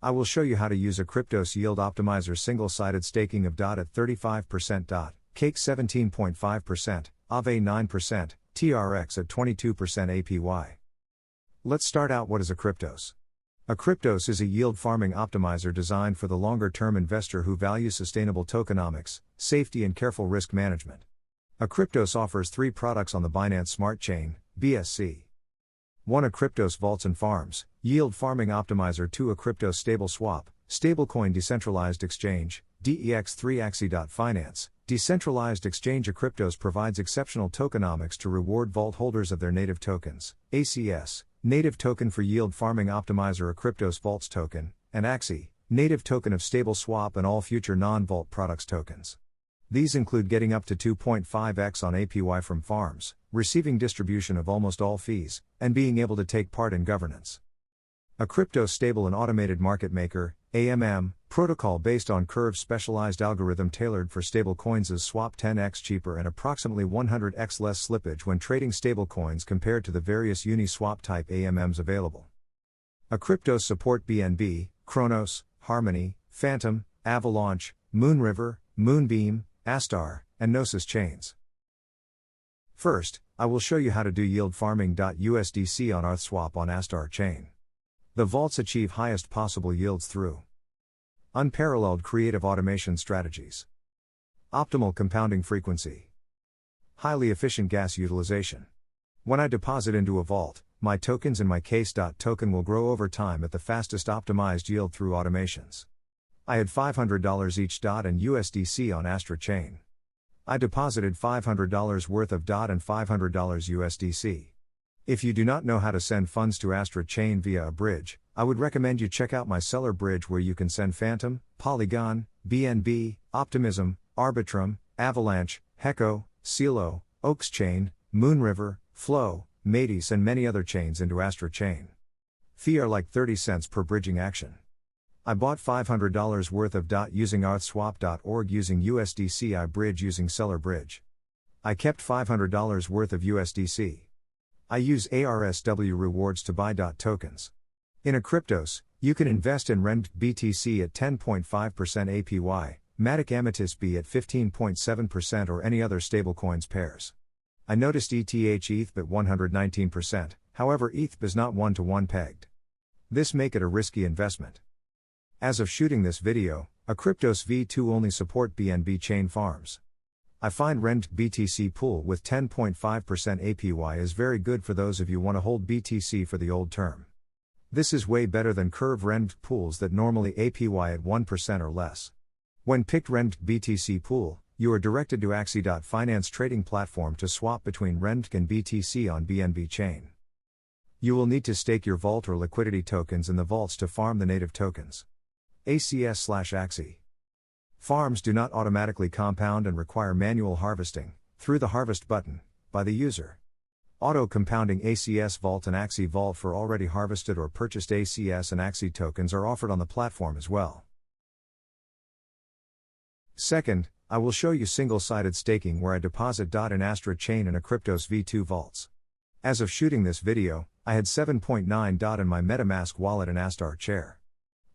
I will show you how to use Acryptos Yield Optimizer single-sided staking of DOT at 35% DOT, Cake 17.5%, AAVE 9%, TRX at 22% APY. Let's start out. What is Acryptos? Acryptos is a yield farming optimizer designed for the longer-term investor who values sustainable tokenomics, safety and careful risk management. Acryptos offers 3 products on the Binance Smart Chain, BSC. 1. Acryptos Vaults and Farms, Yield Farming Optimizer. 2. Acryptos StableSwap, Stablecoin Decentralized Exchange, DEX. 3. acsi.finance, Decentralized Exchange. Acryptos provides exceptional tokenomics to reward vault holders of their native tokens, ACS, Native Token for Yield Farming Optimizer. Acryptos Vaults Token, and ACSI, Native Token of StableSwap and all future non-vault products tokens. These include getting up to 2.5x on APY from farms, receiving distribution of almost all fees, and being able to take part in governance. Acryptos Stable and Automated Market Maker, AMM, protocol based on Curve's specialized algorithm tailored for stablecoins is swap 10x cheaper and approximately 100x less slippage when trading stablecoins compared to the various Uniswap type AMMs available. Acryptos support BNB, Cronos, Harmony, Fantom, Avalaunche, Moonriver, Moonbeam, Astar, and Gnosis chains. First, I will show you how to do yield farming. USDC on Arthswap on Astar chain. The vaults achieve highest possible yields through unparalleled creative automation strategies, optimal compounding frequency, highly efficient gas utilization. When I deposit into a vault, my tokens in my case token will grow over time at the fastest optimized yield through automations. I had $500 each and USDC on Astar chain. I deposited $500 worth of and $500 USDC. If you do not know how to send funds to Astar chain via a bridge, I would recommend you check out my seller bridge where you can send Fantom, Polygon, BNB, Optimism, Arbitrum, Avalaunche, Heco, Celo, Oaks chain, Moonriver, Flow, Matis and many other chains into Astar chain. Fee are like 30 cents per bridging action. I bought $500 worth of using Arthswap.org using USDC. I bridge using seller bridge. I kept $500 worth of USDC. I use ARSW rewards to buy tokens. In Acryptos, you can invest in renBTC at 10.5% APY, Matic Amethyst B at 15.7% or any other stablecoins pairs. I noticed ETH at 119%, however ETH is not 1-to-1 pegged. This make it a risky investment. As of shooting this video, Acryptos V2 only support BNB chain farms. I find renBTC pool with 10.5% APY is very good for those of you want to hold BTC for the old term. This is way better than Curve renB pools that normally APY at 1% or less. When picked renBTC pool, you are directed to acsi.finance trading platform to swap between renB and BTC on BNB chain. You will need to stake your vault or liquidity tokens in the vaults to farm the native tokens. ACS/ACSI. Farms do not automatically compound and require manual harvesting, through the harvest button, by the user. Auto-compounding ACS Vault and ACSI Vault for already harvested or purchased ACS and ACSI tokens are offered on the platform as well. Second, I will show you single-sided staking where I deposit in Astar chain and Acryptos V2 vaults. As of shooting this video, I had 7.9 in my MetaMask wallet and Astar chair.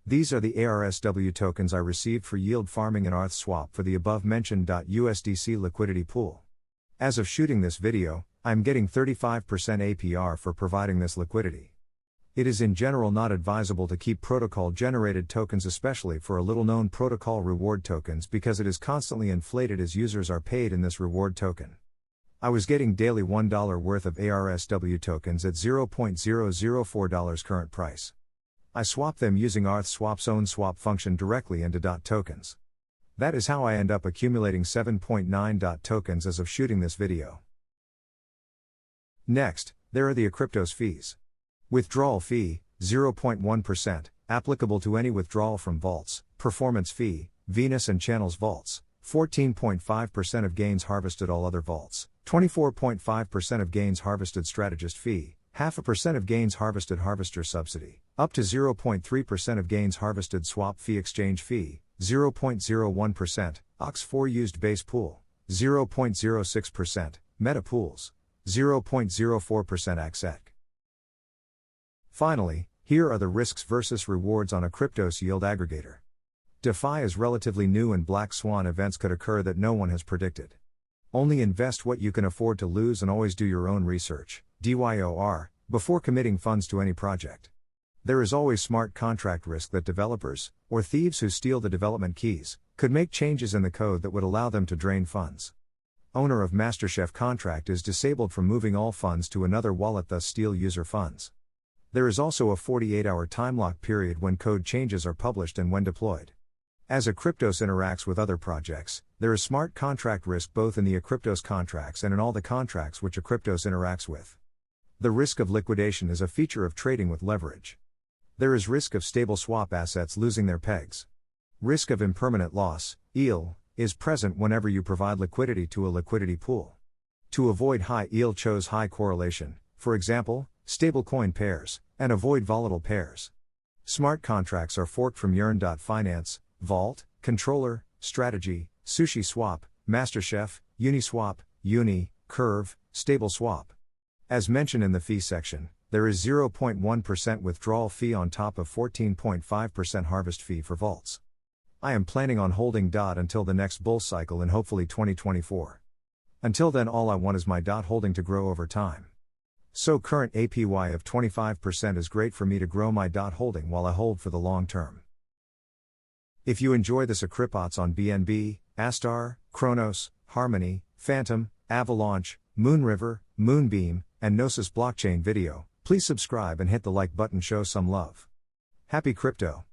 These are the ARSW tokens I received for yield farming in Arthswap for the above-mentioned USDC liquidity pool. As of shooting this video, I am getting 35% APR for providing this liquidity. It is in general not advisable to keep protocol-generated tokens, especially for a little-known protocol reward tokens, because it is constantly inflated as users are paid in this reward token. I was getting daily $1 worth of ARSW tokens at $0.004 current price. I swap them using Arthswap's own swap function directly into tokens. That is how I end up accumulating 7.9 tokens as of shooting this video. Next, there are the Acryptos fees. Withdrawal fee, 0.1%, applicable to any withdrawal from vaults, performance fee, Venus and Channels vaults, 14.5% of gains harvested all other vaults, 24.5% of gains harvested strategist fee, 0.5% of gains harvested harvester subsidy, up to 0.3% of gains harvested swap fee exchange fee, 0.01%, OX4 used base pool, 0.06%, meta pools, 0.04% ACSEC. Finally, Here are the risks versus rewards on Acryptos Yield aggregator. DeFi is relatively new and black swan events could occur that no one has predicted. Only invest what you can afford to lose and always do your own research, DYOR, before committing funds to any project. There is always smart contract risk that developers, or thieves who steal the development keys, could make changes in the code that would allow them to drain funds. Owner of MasterChef contract is disabled from moving all funds to another wallet, thus steal user funds. There is also a 48-hour time lock period when code changes are published and when deployed. As Acryptos interacts with other projects, there is smart contract risk both in the Acryptos contracts and in all the contracts which Acryptos interacts with. The risk of liquidation is a feature of trading with leverage. There is risk of StableSwap assets losing their pegs. Risk of impermanent loss, EIL, is present whenever you provide liquidity to a liquidity pool. To avoid high EIL, chose high correlation, for example, stablecoin pairs, and avoid volatile pairs. Smart contracts are forked from renBTC-BTC, Vault, Controller, Strategy, SushiSwap, MasterChef, Uniswap, Uni, Curve, StableSwap. As mentioned in the fee section, there is 0.1% withdrawal fee on top of 14.5% harvest fee for vaults. I am planning on holding DOT until the next bull cycle in hopefully 2024. Until then, all I want is my DOT holding to grow over time. So current APY of 25% is great for me to grow my DOT holding while I hold for the long term. If you enjoy this Acryptos on BNB, Astar, Cronos, Harmony, Fantom, Avalaunche, Moonriver, Moonbeam, and Gnosis blockchain video, please subscribe and hit the like button, show some love. Happy crypto!